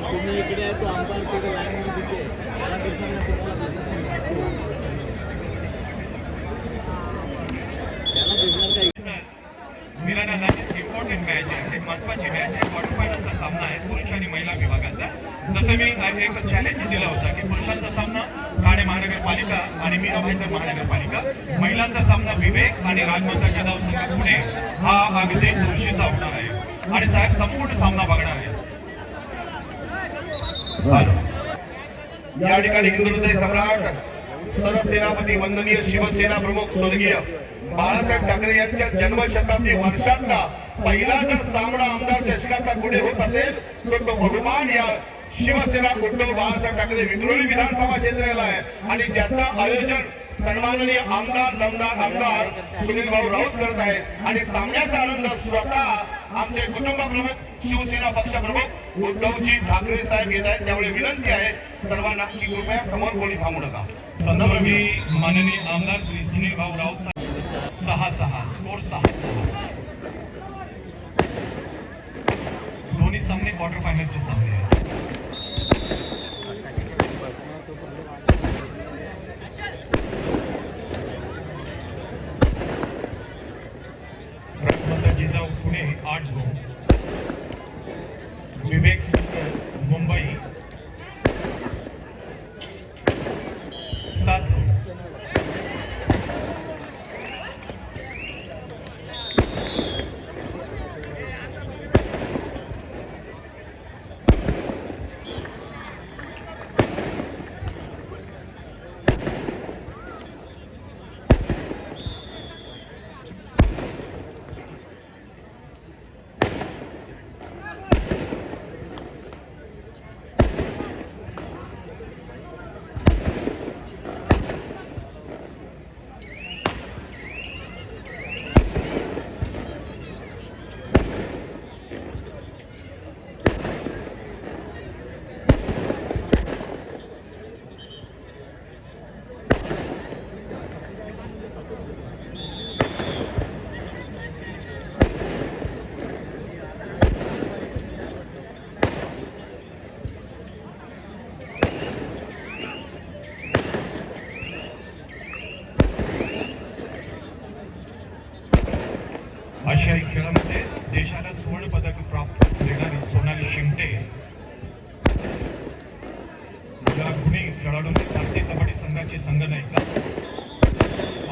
तुम्ही इकडे आहे तो आमदार तिकडे लाईनमध्ये तिथे त्याला दिसणार इम्पॉर्टंट मॅच आहे, महत्वाची मॅच आहे. क्वार्टर फायनलचा सामना आहे पुरुष आणि महिला विभागाचा. जसं मी एक चॅलेंज दिला होता की पुरुषांचा सामना ठाणे महानगरपालिका आणि मीरा भाईंदर महानगरपालिका, महिलांचा सामना विवेक आणि राजमाता जाधव संघ पुणे हा अगदी चुरशीचा होणार आहे आणि साहेब संपूर्ण सामना बघणार आहे. या ठिकाणी हिंदू हृदय सम्राट सरसेनापती वंदनीय शिवसेना प्रमुख स्वर्गीय बाळासाहेब ठाकरे यांच्या जन्मशताब्दी वर्षातला पहिला जर सामना आमदार चषकाचा पुढे होत असेल तर तो बहुमान या शिवसेना उद्धव बाळासाहेब ठाकरे विक्रोळी विधानसभा क्षेत्राला आहे आणि ज्याचं आयोजन सन्माननीय आमदार सुनील भाऊ राऊत करत आहेत आणि सामन्याचा आनंद स्वतः आमचे कुटुंब प्रमुख शिवसेना पक्ष प्रमुख उद्धवजी ठाकरे साहेब घेत आहेत. त्यामुळे विनंती आहे सर्वांना की कृपया समोर कोणी थांबू नका. संदर्भी माननीय आमदार श्री सुनील भाऊ राऊत साहेब 6-6 स्कोर 6-6. दोन्ही सामने क्वार्टर फायनलचे सामने आहेत. जिजाऊ पुणे 8-2, विवेक मुंबई 7-2. आशियाई खेळामध्ये देशाला सुवर्ण पदक प्राप्त देणारी सोनाली शिंगटे या गुणी खेळाडूंनी भारतीय कबड्डी संघाची संघनायिका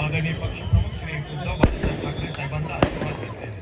आदरणीय पक्षप्रमुख श्री उद्धव बाळासाहेब ठाकरे साहेबांचा आशीर्वाद घेतलेला.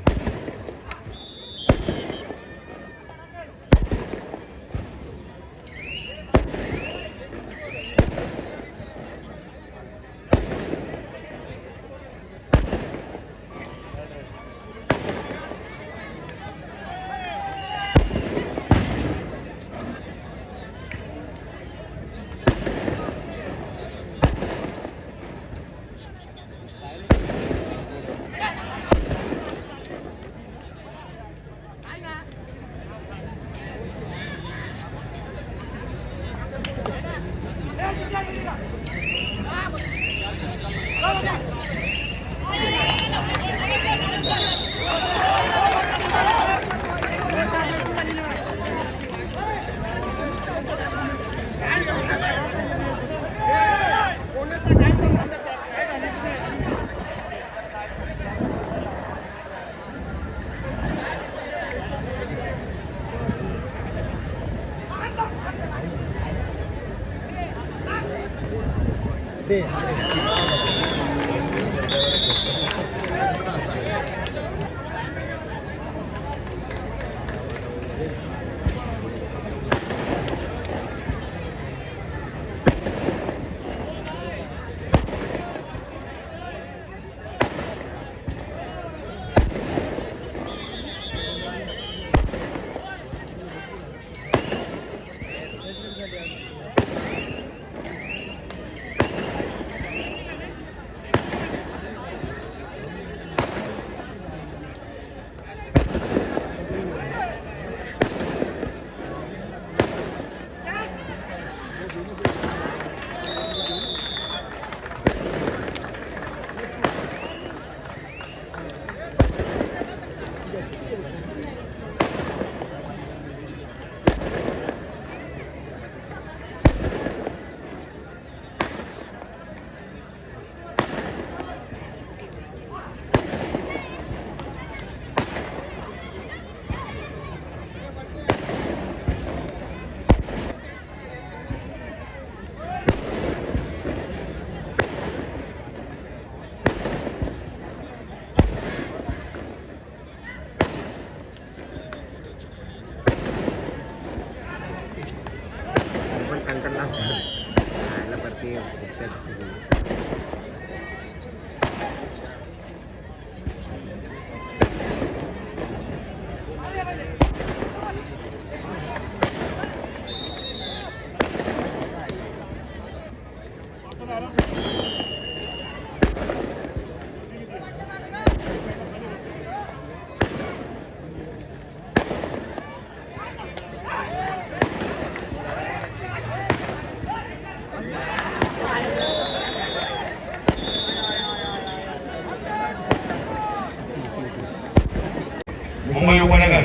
मुंबई उपनगर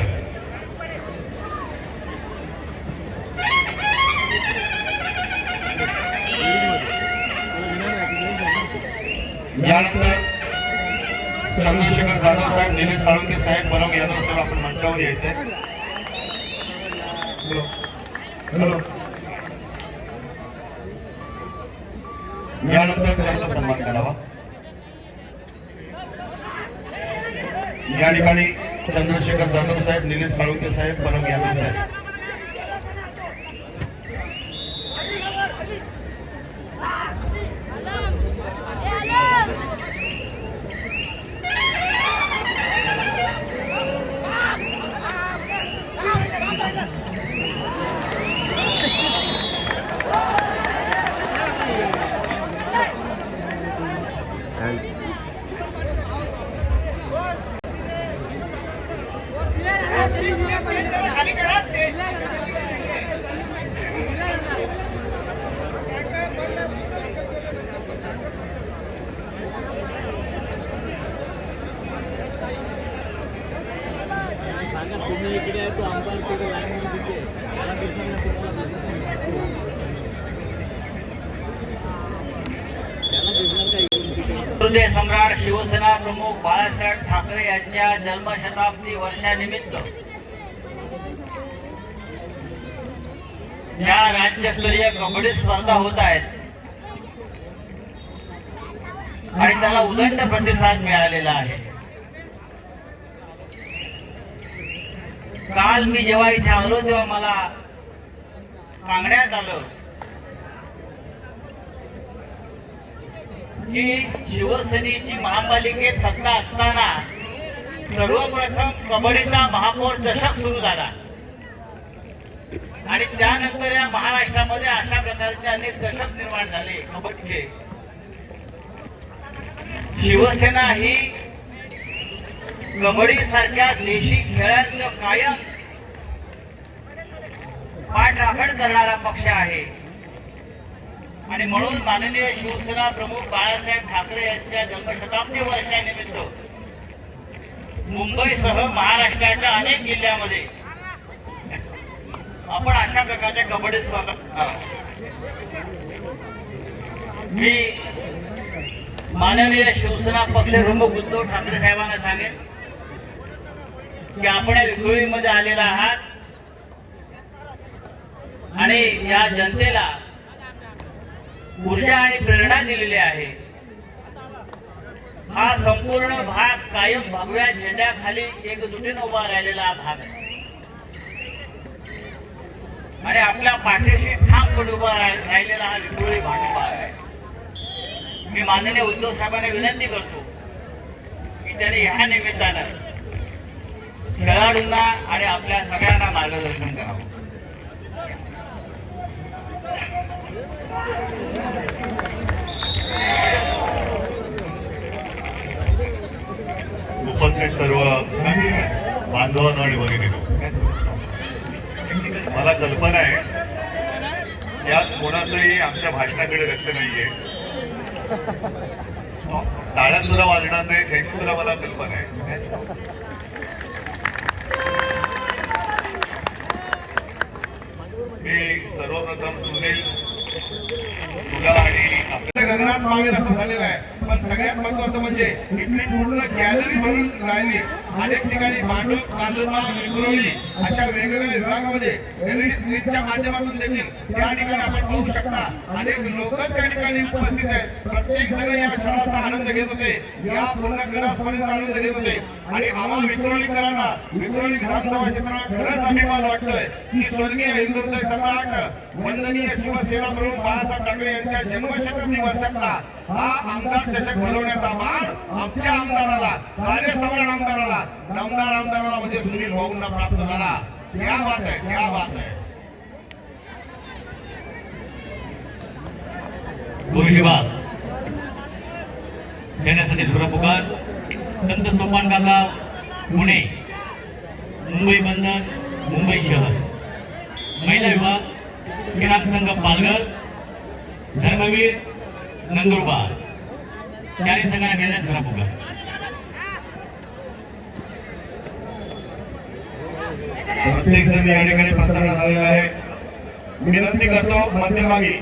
यानंतर चंद्रशेखर जाधव साहेब, निलेश साळुंके साहेब, परम यादव साहेब आपण मंचावर यायचंय. हॅलो. यानंतर त्यांचा सन्मान करावा. या ठिकाणी चंद्रशेखर जाधव साहेब, निलेश साळुंके साहेब, परम यादव साहेब. सांगा तुम्ही इकडे आहे तो आमदार तिकडे लाईन मध्ये तिथे त्याला दिसणार तुम्हाला त्याला दिसणार का इकडून तिकडे. हृदय सम्राट शिवसेना प्रमुख बाळासाहेब ठाकरे यांच्या जन्मशताब्दी वर्षानिमित्त या राज्यस्तरीय कबड्डी स्पर्धा होत आहेत आणि त्याला उदंड प्रतिसाद मिळालेला आहे. काल मी जेव्हा इथे आलो तेव्हा मला सांगण्यात आलं की शिवसेनेची महापालिकेत सत्ता असताना सर्वप्रथम कबड्डीचा महापौर चषक सुरू झाला आणि त्यानंतर या महाराष्ट्रामध्ये अशा प्रकारचे अनेक चषक निर्माण झाले कबड्डीचे. शिवसेना ही कबड्डी सारख्या देशी खेळांचं कायम पाठराखण करणारा पक्ष आहे आणि म्हणून माननीय शिवसेना प्रमुख बाळासाहेब ठाकरे यांच्या जन्मशताब्दी वर्षानिमित्त मुंबईसह महाराष्ट्राच्या अनेक जिल्ह्यामध्ये आपण अशा प्रकारच्या कबड्डी स्पर्धा. मी माननीय शिवसेना पक्षप्रमुख उद्धव ठाकरे साहेबांना सांगेन की आपण या विक्रोळीमध्ये आलेला आहात आणि या जनतेला ऊर्जा आणि प्रेरणा दिलेली आहे. हा संपूर्ण भाग कायम भगव्या झेंड्याखाली एकजुटीने उभा राहिलेला हा भाग आहे आणि आपल्या पाठीशी ठामपणे उभा राहिलेला हा विक्रोळी भाग आहे. मी माननीय उद्धव साहेबांना विनंती करतो की त्यांनी ह्या निमित्तानं खेळाडूंना आणि आपल्या सगळ्यांना मार्गदर्शन करावं. उपस्थित सर्व बांधवांनो आणि भगिनींनो, मला कल्पना आहे यात कोणाचंही आमच्या भाषणाकडे लक्ष नाहीये. टाळ्या सुद्धा वाजणार नाही त्याची सुद्धा मला कल्पना आहे. मी सर्वप्रथम सुनील तुला आणि आपल्या गगनात मावेल असं झालेलं आहे. पण सगळ्यात महत्वाचं म्हणजे इथली पूर्ण गॅलरी भरून राहिली. अनेक ठिकाणी भांडूप, कांदुरबाग, विक्रोळी अशा वेगवेगळ्या विभागामध्ये LED स्क्रीनच्या माध्यमातून देखील त्या ठिकाणी आपण पाहू शकता. अनेक लोक त्या ठिकाणी उपस्थित आहेत. प्रत्येक जण या क्षणाचा आनंद घेत होते, या पूर्ण क्रीडा स्पर्धेचा आनंद घेत होते. आणि आम्हाला विक्रोळीकरांना, विक्रोळी विधानसभा क्षेत्राला खरंच अभिमान वाटतोय की स्वर्गीय हिंदुत्व सम्राट वंदनीय शिवसेना प्रमुख बाळासाहेब ठाकरे यांच्या जन्मशताब्दी वर्षातला हा आमदार चषक भरवण्याचा मान आमच्या आमदाराला, कार्यसम्राट आमदाराला, नामदार आमदाराला म्हणजे सुनील भाऊंना प्राप्त झाला. क्या बात आहे, क्या बात आहे. तुळशीबाग देण्यासाठी धुरा पुकार संत सोपान काका पुणे, मुंबई बंदर, मुंबई शहर. महिला विभाग चिराग संघ पालघर, धर्मवीर नंदुरबार. चारही संघांना घेण्यात धुरा पुकार. प्रत्येक जण या ठिकाणी प्रसन्न झालेला आहे. विनंती करतो मध्यभागी,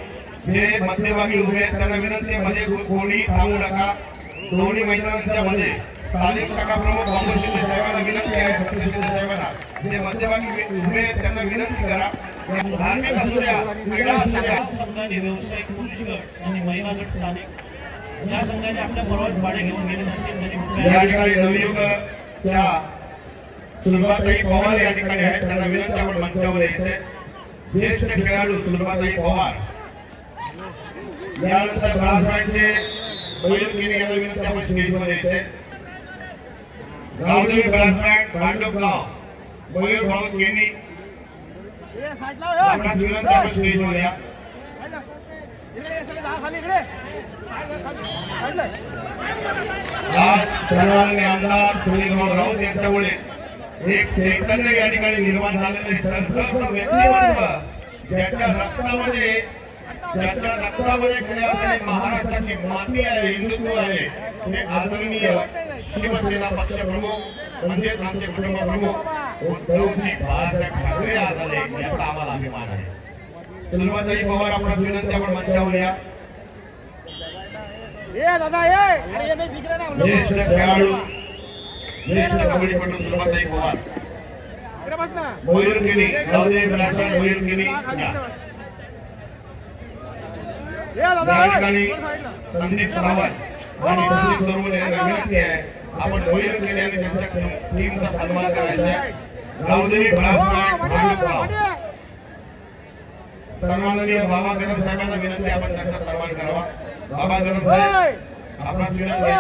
जे मध्यभागी उभे आहेत त्यांना विनंती, मध्ये कोणी थांबू नका. दोन्ही मैदानांच्या मध्ये स्थानिक शाखा प्रमुख बाबू शिंदे साहेबांना विनंती आहे, सतीश शिंदे साहेबांना, जे मध्यभागी उभे आहेत त्यांना विनंती करा. धार्मिक असू द्या, क्रीडा असू द्या. संघाने व्यावसायिक पुरुष गट आणि महिला गट स्थानिक या संघाने आपल्या परवाच भाडे घेऊन गेले नसतील. या ठिकाणी नवयुगच्या सुलभाताई पवार या ठिकाणी आहेत, त्यांना विनंती आपण मंचावर यायचे. ज्येष्ठ खेळाडू सुलभाताई पवार, यानंतर ब्रासबँडचे मयूर केने यांना विनंती आपण स्टेजवर यायचे. गावदेवी ब्रासबँड भांडुपगाव मयूर भाऊ केनी, आपणास विनंती आपण स्टेजवर या. आज सन्माननीय आमदार सुनील भाऊ राऊत यांच्यामुळे एक चैतन्य या ठिकाणी निर्माण झालेलं आहे. सरसरचं व्यक्तिमत्व ज्याच्या रक्तामध्ये खऱ्या अर्थाने महाराष्ट्राची माती आहे, हिंदुत्व आहे, ते आदरणीय शिवसेना पक्ष प्रमुख म्हणजेच आमचे कुटुंब प्रमुख उद्धवजी बाळासाहेब ठाकरे आज आले, याचा आम्हाला अभिमान आहे. सुलभाताई पवार, आपणास विनंती आपण मंचावर या. ज्येष्ठ खेळाडू, ज्येष्ठ कबड्डीपटू सुलभाताई पवार, मयूर केनी, गावदेवी ब्रासबँड मयूर केनी या ठिकाणी संदीप सावंत आणि सुनील चौगुले यांना विनंती आहे, आपण मयूर केनी आणि त्यांच्या टीमचा सन्मान करायचा आहे. गावदेवी ब्रासबँड भांडुपगाव, सन्माननीय बाबा कदम साहेबांना विनंती, आपण त्यांचा सन्मान करावा. बाबा कदम साहेब, आपणास विनंती आहे.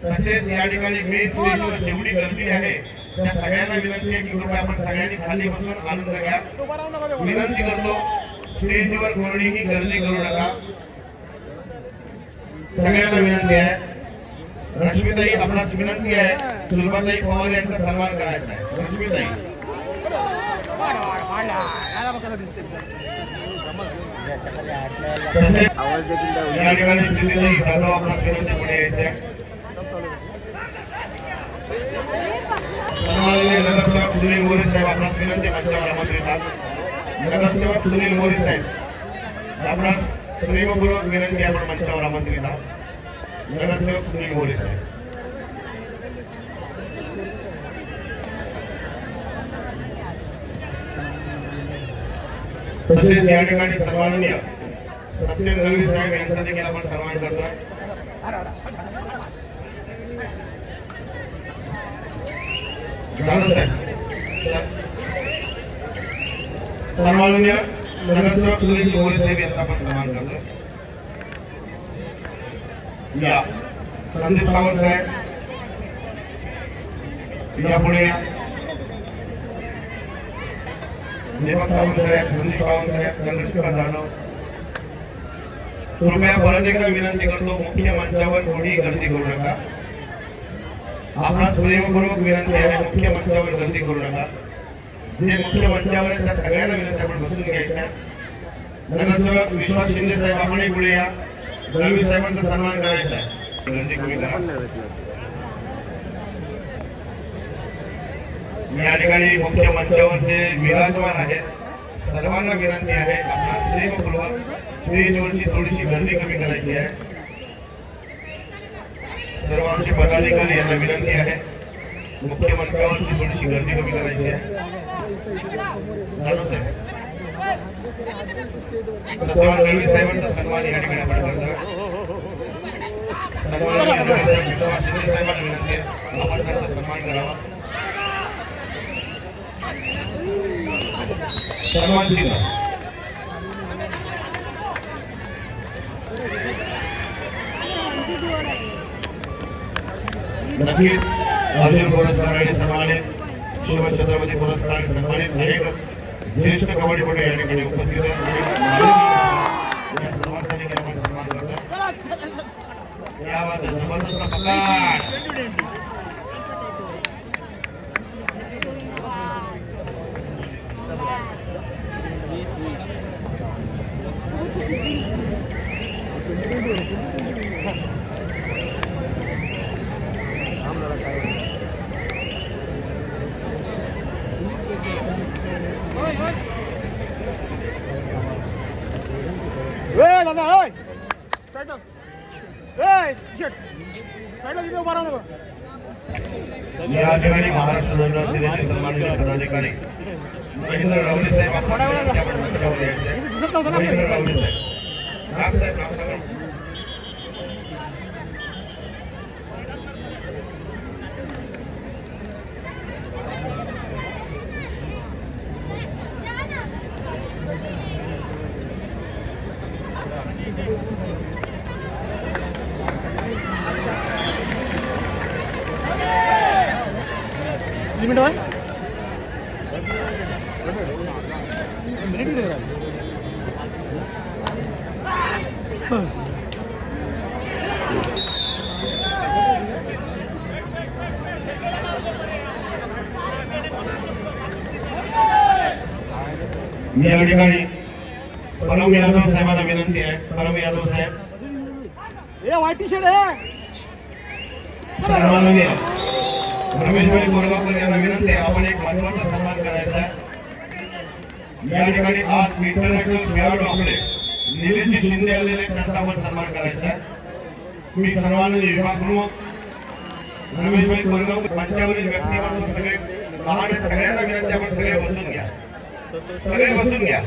तसेच या ठिकाणी मेन स्टेजवर जेवढी गर्दी आहे त्या सगळ्यांना विनंती आहे की कृपया आपण सगळ्यांनी खाली बसून आनंद घ्या. विनंती करतो, स्टेजवर कोणीही गर्दी करू नका. सगळ्यांना विनंती आहे. रश्मीताई, आपणास विनंती आहे, सुलभाताई पवार यांचा सन्मान करायचा आहे. रश्मीताई, या ठिकाणी सिद्धीताई जाधव, आपणास विनंती पुढे यायचे. सन्माननीय नगरसेवक सुनील मोरे साहेब, आपणास विनंती मंचावर आमंत्रित आहात. नगरसेवक सुनील मोरे साहेब, आपणास प्रेमपूर्वक विनंती, आपण मंचावर आमंत्रित आहात. नगरसेवक सुनील मोरे साहेब. तसेच या ठिकाणी सन्माननीय सत्येंद्र दळवी साहेब यांचा देखील आपण सन्मान करतोय. सन्माननीय नगरसेवक सुनील मोरे साहेब यांचा आपण सन्मान करतोय. या संदीप सावंत साहेब, या पुढे या. दीपक सावंत साहेब, संदीप सावंत साहेब, चंद्रशेखर जाधव. कृपया परत एकदा विनंती करतो, मुख्य मंचावर कोणी गर्दी करू नका. आपणास प्रेमपूर्वक विनंती आहे, मुख्य मंचावर गर्दी करू नका. जे मुख्य मंचावर आहेत त्या सगळ्यांना विनंती आपण बसून घ्यायच्या. नगरसेवक विश्वास शिंदे साहेब, आपणही पुढे या. दळवी साहेबांचा सन्मान करायचा आहे. गर्दी कमी करा. या ठिकाणी मुख्य मंचावर जे विराजमान आहेत सर्वांना विनंती आहे, आपणास प्रेमपूर्वक स्टेजवरची थोडीशी गर्दी कमी करायची आहे. सर्व आमचे पदाधिकारी यांना विनंती आहे मुख्य मंचावरची थोडीशी गर्दी कमी करायची आहे. जाधव साहेब, सत्यवान दळवी साहेबांचा सन्मान या ठिकाणी आपण करतोय. सन्माननीय नगरसेवक विश्वास शिंदे साहेबांना विनंती आहे आपण त्यांचा सन्मान करावा. सन्मान चिन्ह नक्कीच अर्जुन पुरस्काराने सन्मानित, शिवछत्रपती पुरस्काराने सन्मानित अनेक ज्येष्ठ कबड्डीपटू या ठिकाणी उपस्थित आहेत. या सर्वांसाठी आपण सन्मान करतो. या बात आहे, जबरदस्त पकड. या ठिकाणी महाराष्ट्र नवनिर्माण सेनेचे सन्माननीय पदाधिकारी महेंद्र रावले साहेब आपण मंचावर यायचे. महेंद्र रावले साहेब, नाग साहेब, नाग साहेब. मी या ठिकाणी परम यादव साहेबांना विनंती आहे. परम यादव साहेब, सन्माननीय रमेशभाई कोरगावकर यांना विनंती आहे आपण एक महत्वाचा सन्मान करायचा आहे. या ठिकाणी आज इंटरनॅशनल खेळाडू आपले निलेशजी शिंदे आलेले, त्यांचा आपण सन्मान करायचा आहे. मी सन्माननीय विभाग प्रमुख रमेशभाई कोरगावकर, मंचावरील व्यक्तिमत्व सगळे लहान आहेत, सगळ्यांना विनंती आपण सगळे बसून घ्या. सगळे बसून घ्या.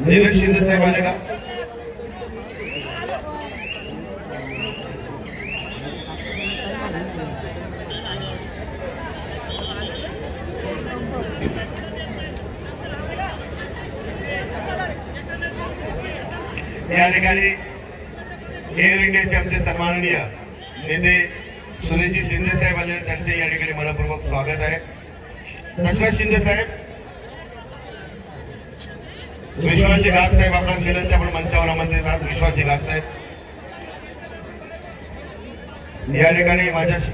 निलेश शिंदे साहेब आले का? या ठिकाणी एअर इंडियाचे आमचे सन्माननीय नेते सुरेशजी शिंदे साहेब आले, त्यांचे या ठिकाणी मनपूर्वक स्वागत आहे. दशरथ शिंदे साहेब, विश्वासजी गाग साहेब आपणास विनंती आपण मंचावर आमंत्रित आहात. विश्वासजी गाग साहेब या ठिकाणी माझ्याशी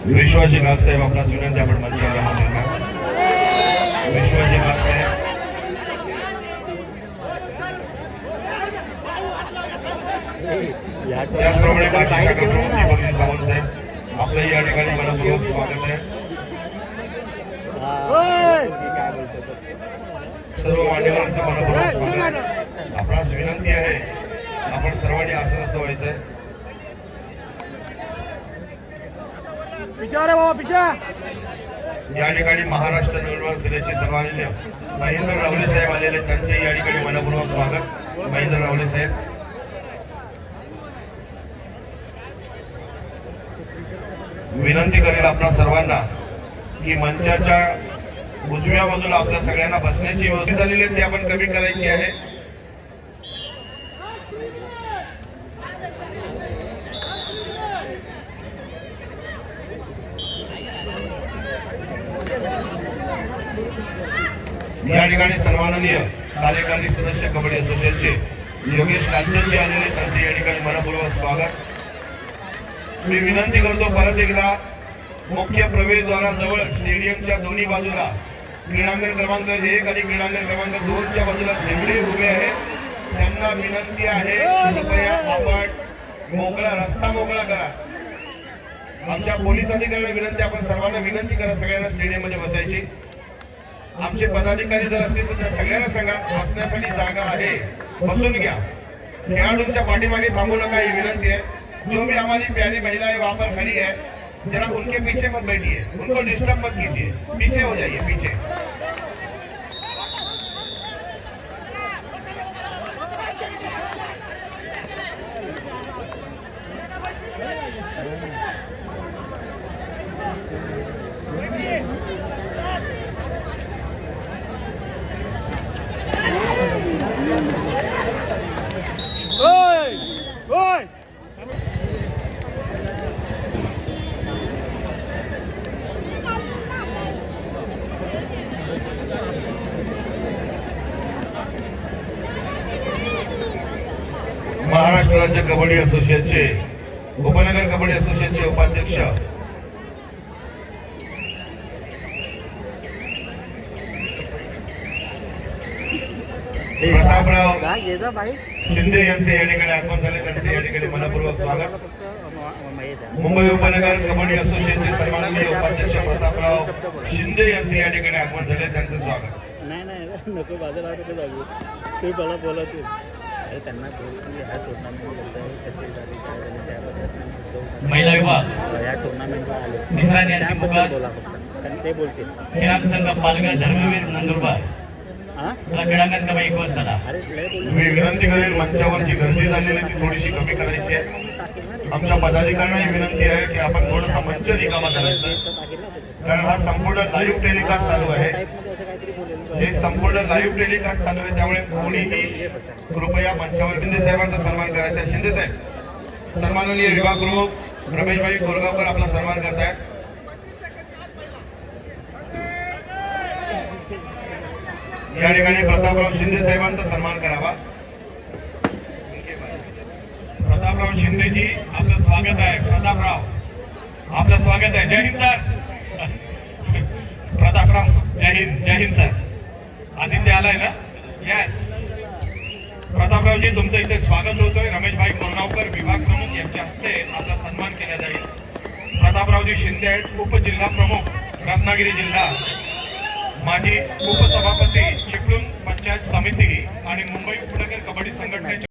विश्वासजी गाग साहेब आपणास विनंती आपण मंचावर आमंत्रित आहात. विश्वासजी गाग साहेब, त्याचप्रमाणे माजी शाखा प्रमुख दीपकजी सावंत साहेब आपलंही या ठिकाणी मनपूर्वक स्वागत आहे. सर्व मान्यवरांचं मनपूर्वक स्वागत. आपणास विनंती आहे आपण सर्वांनी आसनस्थ व्हायचं आहे. पिछा रे बाबा पिछा. या ठिकाणी महाराष्ट्र नवनिर्माण सेनेचे सन्माननीय महेंद्र रावले साहेब आलेले, त्यांचे या ठिकाणी मनपूर्वक स्वागत. महेंद्र रावले साहेब, विनंती करेल आपणा सर्वांना की मंचाच्या उजव्या बाजूला आपल्या सगळ्यांना बसण्याची व्यवस्था झालेली आहे, ती आपण कमी करायची आहे. या ठिकाणी सन्माननीय कार्यकारी सदस्य कबड्डी असोसिएशनचे योगेश कांचनजी आलेले, त्यांचे या ठिकाणी मनपूर्वक स्वागत. मी विनंती करतो परत एकदा, मुख्य प्रवेशद्वाराजवळ स्टेडियमच्या दोन्ही बाजूला क्रीडांगण क्रमांक 1 आणि क्रीडांगण क्रमांक 2 च्या बाजूला झेंडे उभे आहेत. त्यांना विनंती आहे, कृपया आपण मोकळा रस्ता मोकळा करा. आमच्या पोलीस अधिकाऱ्यांना विनंती, आपण सर्वांना विनंती करा सगळ्यांना स्टेडियम मध्ये बसायची. आमचे पदाधिकारी जर असतील तर त्या सगळ्यांना सांगा, बसण्यासाठी जागा आहे, बसून घ्या. खेळाडूंच्या पाठीमागे थांबू नका, ही विनंती है. जो भी हमारी प्यारी महिलाएं वहां पर खड़ी है, जरा उनके पीछे मत बैठिए, उनको डिस्टर्ब मत कीजिए, पीछे हो जाइए, पीछे. महाराष्ट्र राज्य कबड्डी असोसिएशनचे उपनगर कबड्डी असोसिएशनचे उपाध्यक्ष प्रतापराव शिंदे यांचे या ठिकाणी आगमन झाले, त्यांचे या ठिकाणी मनपूर्वक स्वागत. मुंबई उपनगर कबड्डी असोसिएशनचे सन्माननीय उपाध्यक्ष प्रतापराव शिंदे यांचे या ठिकाणी आगमन झाले, त्यांचे स्वागत. नाही नाही नको, बाजूला जाऊ, ते मला बोलवतील. अरे त्यांना महिला विभाग या टुर्नामेंटला आले, निसराने यांची पुकार. बोला फक्त, आणि ते बोलतील. खेळाडू संघ पालघर धर्मवीर नंदुरबार हां क्रीडांगण क्रमांक 1 झाला. अरे लय बोल. मी विनंती करेल, मंचावरची गर्दी झालेली ती थोडीशी कमी करायची आहे. आमच्या पदाधिकाऱ्यांना विनंती आहे की आपण थोडासा मंच रिकामा करायचा, कारण हा संपूर्ण लाईव्ह टेलिकास्ट चालू आहे. हे संपूर्ण लाईव्ह टेलिकास्ट चालू आहे, त्यामुळे कोणीही कृपया मंचावर शिंदे साहेबांचा सन्मान करायचा आहे. शिंदे साहेब, सन्माननीय विभाग प्रमुख रमेशभाई कोरगावकर आपला सन्मान करतायत. या ठिकाणी प्रतापराव शिंदे साहेबांचा सन्मान करावा. प्रतापराव शिंदेजी, आपलं स्वागत आहे. प्रतापराव, आपलं स्वागत आहे. जय हिंद सर. प्रतापराव, जय हिंद. जय हिंद सर. आदित्य आलाय ना? यस. प्रतापरावजी, तुमचं इथे स्वागत होतोय. रमेशभाई कोरगावकर विभाग प्रमुख यांच्या हस्ते आपला सन्मान केला जाईल. प्रतापरावजी शिंदे आहेत, उपजिल्हा प्रमुख रत्नागिरी जिल्हा, माजी उपसभापती चिपळूण पंचायत समिती आणि मुंबई उपनगर कबड्डी संघटनेचे